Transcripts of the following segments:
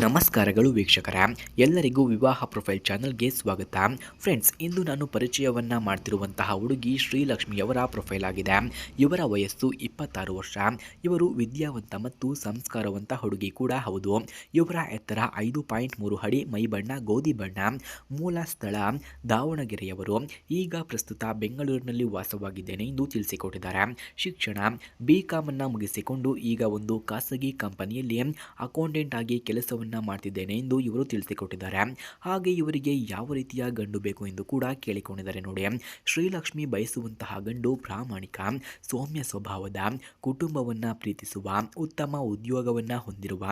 ನಮಸ್ಕಾರಗಳು ವೀಕ್ಷಕರ ಎಲ್ಲರಿಗೂ ವಿವಾಹ ಪ್ರೊಫೈಲ್ ಚಾನಲ್ಗೆ ಸ್ವಾಗತ. ಫ್ರೆಂಡ್ಸ್, ಇಂದು ನಾನು ಪರಿಚಯವನ್ನು ಮಾಡ್ತಿರುವಂತಹ ಹುಡುಗಿ ಶ್ರೀಲಕ್ಷ್ಮಿಯವರ ಪ್ರೊಫೈಲ್ ಆಗಿದೆ. ಇವರ ವಯಸ್ಸು 26 ವರ್ಷ. ಇವರು ವಿದ್ಯಾವಂತ ಮತ್ತು ಸಂಸ್ಕಾರವಂತ ಹುಡುಗಿ ಕೂಡ ಹೌದು. ಇವರ ಎತ್ತರ 5.3 ಅಡಿ, ಮೈಬಣ್ಣ ಗೋಧಿ ಬಣ್ಣ, ಮೂಲ ಸ್ಥಳ ದಾವಣಗೆರೆಯವರು. ಈಗ ಪ್ರಸ್ತುತ ಬೆಂಗಳೂರಿನಲ್ಲಿ ವಾಸವಾಗಿದ್ದೇನೆ ಎಂದು ತಿಳಿಸಿಕೊಟ್ಟಿದ್ದಾರೆ. ಶಿಕ್ಷಣ BCom ಅನ್ನು ಮುಗಿಸಿಕೊಂಡು ಈಗ ಒಂದು ಖಾಸಗಿ ಕಂಪನಿಯಲ್ಲಿ ಅಕೌಂಟೆಂಟ್ ಆಗಿ ಕೆಲಸವನ್ನು ಮಾಡ್ತಿದ್ದೇನೆ ಎಂದು ಇವರು ತಿಳಿಸಿಕೊಟ್ಟಿದ್ದಾರೆ. ಹಾಗೆ ಇವರಿಗೆ ಯಾವ ರೀತಿಯ ಗಂಡು ಬೇಕು ಎಂದು ಕೂಡ ಕೇಳಿಕೊಂಡಿದ್ದಾರೆ. ನೋಡಿ, ಶ್ರೀಲಕ್ಷ್ಮಿ ಬಯಸುವಂತಹ ಗಂಡು ಪ್ರಾಮಾಣಿಕ, ಸೌಮ್ಯ ಸ್ವಭಾವದ, ಕುಟುಂಬವನ್ನ ಪ್ರೀತಿಸುವ, ಉತ್ತಮ ಉದ್ಯೋಗವನ್ನ ಹೊಂದಿರುವ,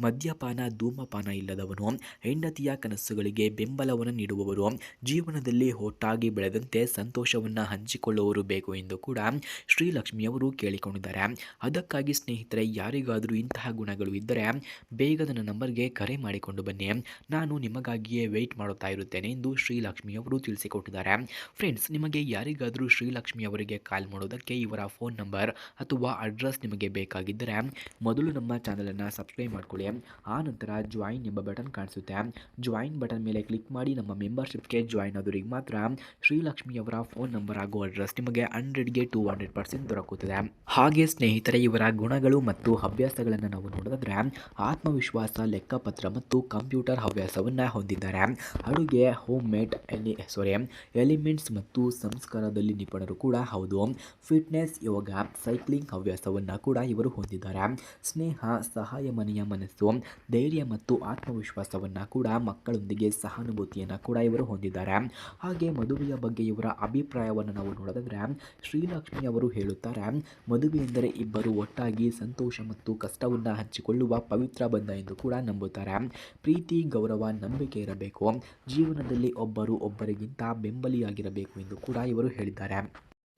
ಮದ್ಯಪಾನ ಧೂಮಪಾನ ಇಲ್ಲದವನು, ಹೆಂಡತಿಯ ಕನಸುಗಳಿಗೆ ಬೆಂಬಲವನ್ನು ನೀಡುವವರು, ಜೀವನದಲ್ಲಿ ಒಟ್ಟಾಗಿ ಬೆಳೆದಂತೆ ಸಂತೋಷವನ್ನ ಹಂಚಿಕೊಳ್ಳುವವರು ಬೇಕು ಎಂದು ಕೂಡ ಶ್ರೀಲಕ್ಷ್ಮಿಯವರು ಕೇಳಿಕೊಂಡಿದ್ದಾರೆ. ಅದಕ್ಕಾಗಿ ಸ್ನೇಹಿತರೆ, ಯಾರಿಗಾದರೂ ಇಂತಹ ಗುಣಗಳು ಇದ್ದರೆ ಬೇಗ ನನ್ನ ನಂಬರ್ಗೆ ಕರೆ ಮಾಡಿಕೊಂಡು ಬನ್ನಿ, ನಾನು ನಿಮಗಾಗಿಯೇ ವೆಯ್ಟ್ ಮಾಡುತ್ತಾ ಇರುತ್ತೇನೆ ಎಂದು ಶ್ರೀಲಕ್ಷ್ಮಿಯವರು ತಿಳಿಸಿಕೊಟ್ಟಿದ್ದಾರೆ. ಫ್ರೆಂಡ್ಸ್, ನಿಮಗೆ ಯಾರಿಗಾದರೂ ಶ್ರೀಲಕ್ಷ್ಮಿ ಅವರಿಗೆ ಕಾಲ್ ಮಾಡೋದಕ್ಕೆ ಇವರ ಫೋನ್ ನಂಬರ್ ಅಥವಾ ಅಡ್ರೆಸ್ ನಿಮಗೆ ಬೇಕಾಗಿದ್ದರೆ ಮೊದಲು ನಮ್ಮ ಚಾನಲನ್ನು ಸಬ್ಸ್ಕ್ರೈಬ್ ಮಾಡ್ಕೊಳ್ಳಿ. ಆ ನಂತರ ಜಾಯಿನ್ ಎಂಬ ಬಟನ್ ಕಾಣಿಸುತ್ತೆ. ಜಾಯಿನ್ ಬಟನ್ ಮೇಲೆ ಕ್ಲಿಕ್ ಮಾಡಿ ನಮ್ಮ ಮೆಂಬರ್ಶಿಪ್ಗೆ ಜಾಯಿನ್ ಆದವರಿಗೆ ಮಾತ್ರ ಶ್ರೀಲಕ್ಷ್ಮಿಯವರ ಫೋನ್ ನಂಬರ್ ಹಾಗೂ ಅಡ್ರೆಸ್ ನಿಮಗೆ 100ಗೆ 200% ದೊರಕುತ್ತದೆ. ಹಾಗೆ ಸ್ನೇಹಿತರೆ, ಇವರ ಗುಣಗಳು ಮತ್ತು ಹವ್ಯಾಸಗಳನ್ನು ನಾವು ನೋಡಿದ್ರೆ ಆತ್ಮವಿಶ್ವಾಸ, ಲೆಕ್ಕಪತ್ರ ಮತ್ತು ಕಂಪ್ಯೂಟರ್ ಹವ್ಯಾಸವನ್ನು ಹೊಂದಿದ್ದಾರೆ. ಅಡುಗೆ, ಹೋಮ್ ಮೇಡ್ ಎಲಿಮೆಂಟ್ಸ್ ಮತ್ತು ಸಂಸ್ಕಾರದಲ್ಲಿ ನಿಪುಣರು ಕೂಡ ಹೌದು. ಫಿಟ್ನೆಸ್, ಯೋಗ, ಸೈಕ್ಲಿಂಗ್ ಹವ್ಯಾಸವನ್ನು ಕೂಡ ಇವರು ಹೊಂದಿದ್ದಾರೆ. ಸ್ನೇಹ, ಸಹಾಯ ಮನೆಯ ಮನಸ್ಸು, ಧೈರ್ಯ ಮತ್ತು ಆತ್ಮವಿಶ್ವಾಸವನ್ನು ಕೂಡ, ಮಕ್ಕಳೊಂದಿಗೆ ಸಹಾನುಭೂತಿಯನ್ನು ಕೂಡ ಇವರು ಹೊಂದಿದ್ದಾರೆ. ಹಾಗೆ ಮದುವೆಯ ಬಗ್ಗೆ ಇವರ ಅಭಿಪ್ರಾಯವನ್ನು ನಾವು ನೋಡಿದ್ರೆ ಶ್ರೀಲಕ್ಷ್ಮಿ ಅವರು ಹೇಳುತ್ತಾರೆ, ಮದುವೆ ಎಂದರೆ ಇಬ್ಬರು ಒಟ್ಟಾಗಿ ಸಂತೋಷ ಮತ್ತು ಕಷ್ಟವನ್ನು ಹಂಚಿಕೊಳ್ಳುವ ಪವಿತ್ರ ಬಂಧ ಎಂದು ಕೂಡ ನಂಬುತ್ತಾರೆ. ಪ್ರೀತಿ, ಗೌರವ, ನಂಬಿಕೆ ಇರಬೇಕು. ಜೀವನದಲ್ಲಿ ಒಬ್ಬರು ಒಬ್ಬರಿಗಿಂತ ಬೆಂಬಲಿಯಾಗಿರಬೇಕು ಎಂದು ಕೂಡ ಇವರು ಹೇಳಿದ್ದಾರೆ.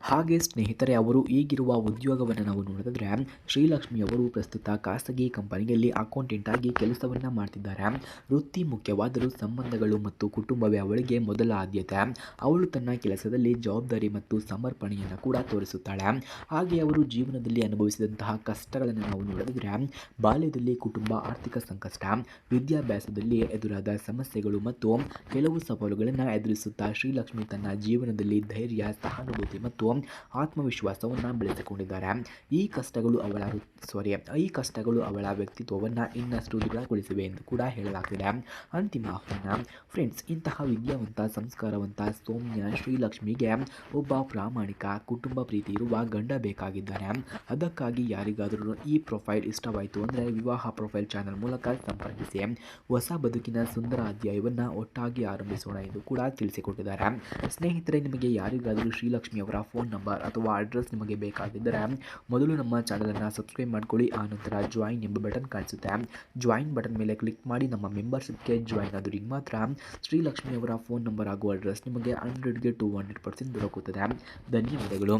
ಹಾಗೆ ಸ್ನೇಹಿತರೆ, ಅವರು ಈಗಿರುವ ಉದ್ಯೋಗವನ್ನು ನಾವು ನೋಡಿದ್ರೆ ಶ್ರೀಲಕ್ಷ್ಮಿ ಅವರು ಪ್ರಸ್ತುತ ಖಾಸಗಿ ಕಂಪನಿಯಲ್ಲಿ ಅಕೌಂಟೆಂಟ್ ಆಗಿ ಕೆಲಸವನ್ನು ಮಾಡ್ತಿದ್ದಾರೆ. ವೃತ್ತಿ ಮುಖ್ಯವಾದರೂ ಸಂಬಂಧಗಳು ಮತ್ತು ಕುಟುಂಬವೇ ಅವಳಿಗೆ ಮೊದಲ ಆದ್ಯತೆ. ಅವಳು ತನ್ನ ಕೆಲಸದಲ್ಲಿ ಜವಾಬ್ದಾರಿ ಮತ್ತು ಸಮರ್ಪಣೆಯನ್ನು ಕೂಡ ತೋರಿಸುತ್ತಾಳೆ. ಹಾಗೆ ಅವರು ಜೀವನದಲ್ಲಿ ಅನುಭವಿಸಿದಂತಹ ಕಷ್ಟಗಳನ್ನು ನಾವು ನೋಡಿದ್ರೆ ಬಾಲ್ಯದಲ್ಲಿ ಕುಟುಂಬ ಆರ್ಥಿಕ ಸಂಕಷ್ಟ, ವಿದ್ಯಾಭ್ಯಾಸದಲ್ಲಿ ಎದುರಾದ ಸಮಸ್ಯೆಗಳು ಮತ್ತು ಕೆಲವು ಸವಾಲುಗಳನ್ನು ಎದುರಿಸುತ್ತಾ ಶ್ರೀಲಕ್ಷ್ಮಿ ತನ್ನ ಜೀವನದಲ್ಲಿ ಧೈರ್ಯ, ಸಹಾನುಭೂತಿ ಮತ್ತು ಆತ್ಮವಿಶ್ವಾಸವನ್ನು ಬೆಳೆಸಿಕೊಂಡಿದ್ದಾರೆ. ಈ ಕಷ್ಟಗಳು ಅವಳ ವ್ಯಕ್ತಿತ್ವವನ್ನು ಇನ್ನಷ್ಟು ದೃಢಗೊಳಿಸಿವೆ ಎಂದು ಕೂಡ ಹೇಳಲಾಗ್ತಿದೆ. ಅಂತಿಮ ಆಹ್ವಾನ. ಫ್ರೆಂಡ್ಸ್, ಇಂತಹ ವಿದ್ಯಾವಂತ, ಸಂಸ್ಕಾರವಂತ, ಸೌಮ್ಯ ಶ್ರೀಲಕ್ಷ್ಮಿಗೆ ಒಬ್ಬ ಪ್ರಾಮಾಣಿಕ, ಕುಟುಂಬ ಪ್ರೀತಿ ಇರುವ ಗಂಡ ಬೇಕಾಗಿದ್ದಾನೆ. ಅದಕ್ಕಾಗಿ ಯಾರಿಗಾದರೂ ಈ ಪ್ರೊಫೈಲ್ ಇಷ್ಟವಾಯಿತು ಅಂದರೆ ವಿವಾಹ ಪ್ರೊಫೈಲ್ ಚಾನಲ್ ಮೂಲಕ ಸಂಪರ್ಕಿಸಿ. ಹೊಸ ಬದುಕಿನ ಸುಂದರ ಅಧ್ಯಾಯವನ್ನು ಒಟ್ಟಾಗಿ ಆರಂಭಿಸೋಣ ಎಂದು ಕೂಡ ತಿಳಿಸಿಕೊಟ್ಟಿದ್ದಾರೆ. ಸ್ನೇಹಿತರೆ, ನಿಮಗೆ ಯಾರಿಗಾದರೂ ಶ್ರೀಲಕ್ಷ್ಮಿ ಅವರ ಫೋನ್ ನಂಬರ್ ಅಥವಾ ಅಡ್ರೆಸ್ ನಿಮಗೆ ಬೇಕಾಗಿದ್ದರೆ ಮೊದಲು ನಮ್ಮ ಚಾನಲನ್ನು ಸಬ್ಸ್ಕ್ರೈಬ್ ಮಾಡ್ಕೊಳ್ಳಿ. ಆ ನಂತರ ಜಾಯಿನ್ ಎಂಬ ಬಟನ್ ಕಾಣಿಸುತ್ತೆ. ಜಾಯಿನ್ ಬಟನ್ ಮೇಲೆ ಕ್ಲಿಕ್ ಮಾಡಿ ನಮ್ಮ ಮೆಂಬರ್ಶಿಪ್ಗೆ ಜಾಯಿನ್ ಆದವರಿಗೆ ಮಾತ್ರ ಶ್ರೀಲಕ್ಷ್ಮಿ ಅವರ ಫೋನ್ ನಂಬರ್ ಹಾಗೂ ಅಡ್ರೆಸ್ ನಿಮಗೆ 100ಗೆ 200% ದೊರಕುತ್ತದೆ. ಧನ್ಯವಾದಗಳು.